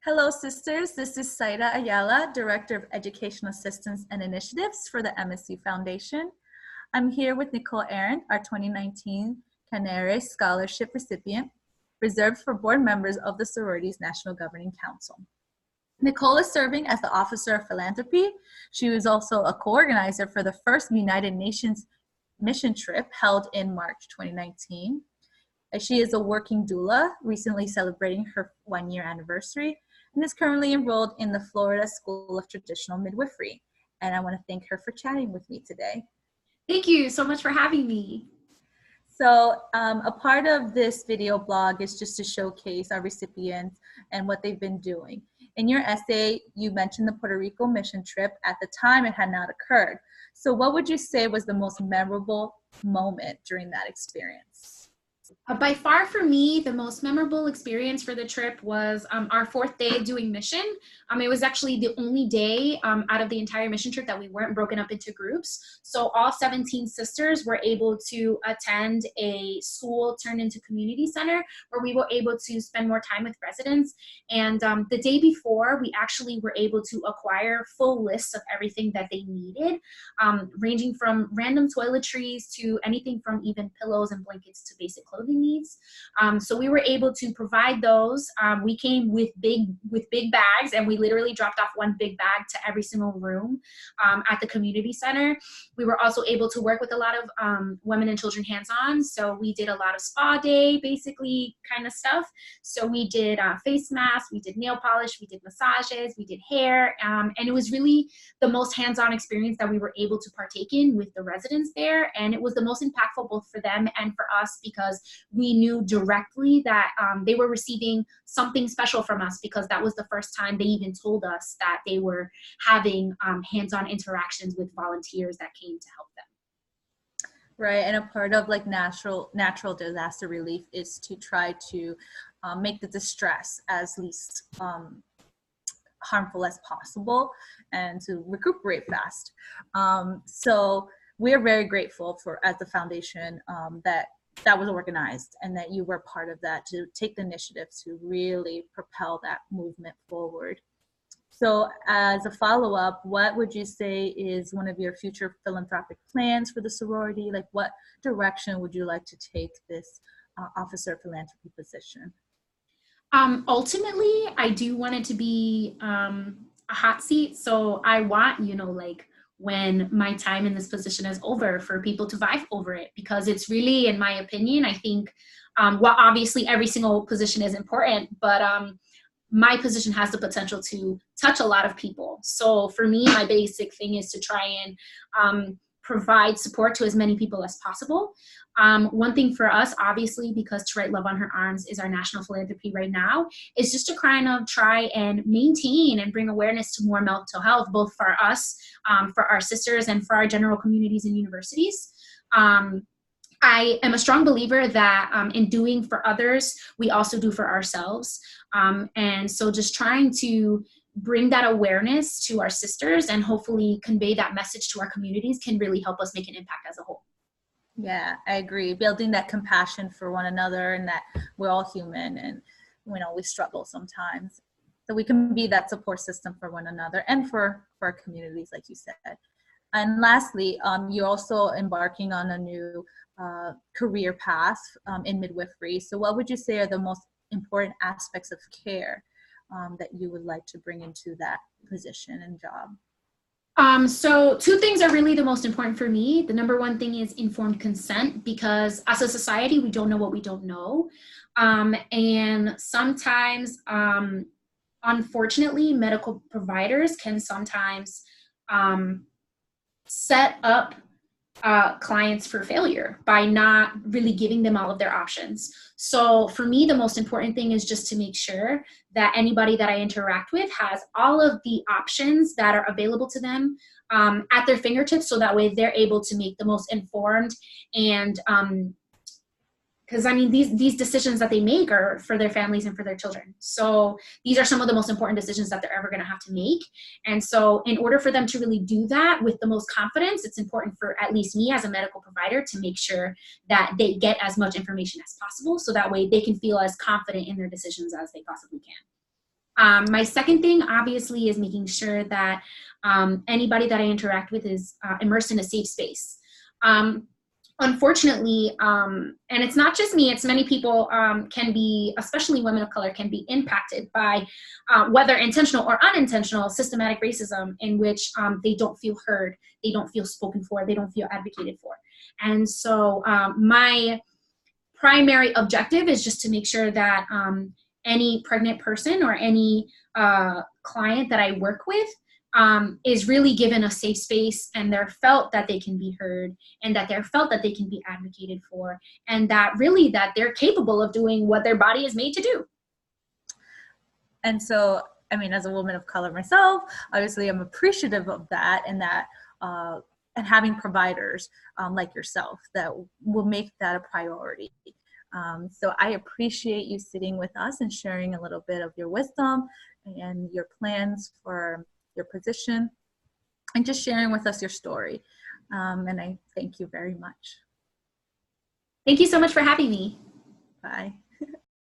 Hello, sisters. This is Saida Ayala, Director of Educational Assistance and Initiatives for the MSC Foundation. I'm here with Nicolle Arendt, our 2019 Ceannaire Scholarship recipient, reserved for board members of the sorority's National Governing Council. Nicolle is serving as the Officer of Philanthropy. She was also a co-organizer for the first United Nations mission trip held in March 2019. She is a working doula, recently celebrating her 1-year anniversary, and is currently enrolled in the Florida School of Traditional Midwifery. And I want to thank her for chatting with me today. Thank you so much for having me. So a part of this video blog is just to showcase our recipients and what they've been doing. In your essay, you mentioned the Puerto Rico mission trip. At the time, it had not occurred. So what would you say was the most memorable moment during that experience? By far for me, the most memorable experience for the trip was our 4th day doing mission. It was actually the only day out of the entire mission trip that we weren't broken up into groups. So all 17 sisters were able to attend a school turned into community center where we were able to spend more time with residents. And the day before, we actually were able to acquire full lists of everything that they needed, ranging from random toiletries to anything from even pillows and blankets to basic clothing needs. So we were able to provide those. We came with big bags, and we literally dropped off one big bag to every single room at the community center. We were also able to work with a lot of women and children hands-on. So we did a lot of spa day, basically kind of stuff. So we did face masks, we did nail polish, we did massages, we did hair, and it was really the most hands-on experience that we were able to partake in with the residents there. And it was the most impactful both for them and for us, because we knew directly that they were receiving something special from us, because that was the first time they even told us that they were having hands-on interactions with volunteers that came to help them. Right, and a part of like natural disaster relief is to try to make the distress as least harmful as possible and to recuperate fast. So we're very grateful for, as the foundation, that was organized and that you were part of that, to take the initiative to really propel that movement forward. So as a follow-up, what would you say is one of your future philanthropic plans for the sorority? Like, what direction would you like to take this Officer of Philanthropy position? Ultimately, I do want it to be a hot seat. So I want, like, when my time in this position is over, for people to vie over it, because it's really, in my opinion, I think, well, obviously every single position is important, but my position has the potential to touch a lot of people. So for me, my basic thing is to try and provide support to as many people as possible. One thing for us, obviously, because To Write Love on Her Arms is our national philanthropy right now, is just to kind of try and maintain and bring awareness to more mental health, both for us, for our sisters, and for our general communities and universities. I am a strong believer that in doing for others, we also do for ourselves. And so just trying to bring that awareness to our sisters and hopefully convey that message to our communities can really help us make an impact as a whole. Yeah, I agree. Building that compassion for one another, and that we're all human and we struggle sometimes. So we can be that support system for one another and for our communities, like you said. And lastly, you're also embarking on a new career path in midwifery. So what would you say are the most important aspects of care that you would like to bring into that position and job? So 2 things are really the most important for me. The number one thing is informed consent, because as a society, we don't know what we don't know. And sometimes, unfortunately, medical providers can sometimes set up clients for failure by not really giving them all of their options. So for me, the most important thing is just to make sure that anybody that I interact with has all of the options that are available to them at their fingertips, so that way they're able to make the most informed and because these decisions that they make are for their families and for their children. So these are some of the most important decisions that they're ever going to have to make. And so in order for them to really do that with the most confidence, it's important for at least me as a medical provider to make sure that they get as much information as possible, so that way they can feel as confident in their decisions as they possibly can. My second thing, obviously, is making sure that anybody that I interact with is immersed in a safe space. Unfortunately, and it's not just me, it's many people can be, especially women of color, can be impacted by whether intentional or unintentional systematic racism in which they don't feel heard, they don't feel spoken for, they don't feel advocated for. And so my primary objective is just to make sure that any pregnant person or any client that I work with is really given a safe space, and they're felt that they can be heard, and that they're felt that they can be advocated for, and that really that they're capable of doing what their body is made to do. And so, I mean, as a woman of color myself, obviously I'm appreciative of that, and that and having providers like yourself that will make that a priority. So I appreciate you sitting with us and sharing a little bit of your wisdom and your plans for your position, and just sharing with us your story. And I thank you very much. Thank you so much for having me. Bye.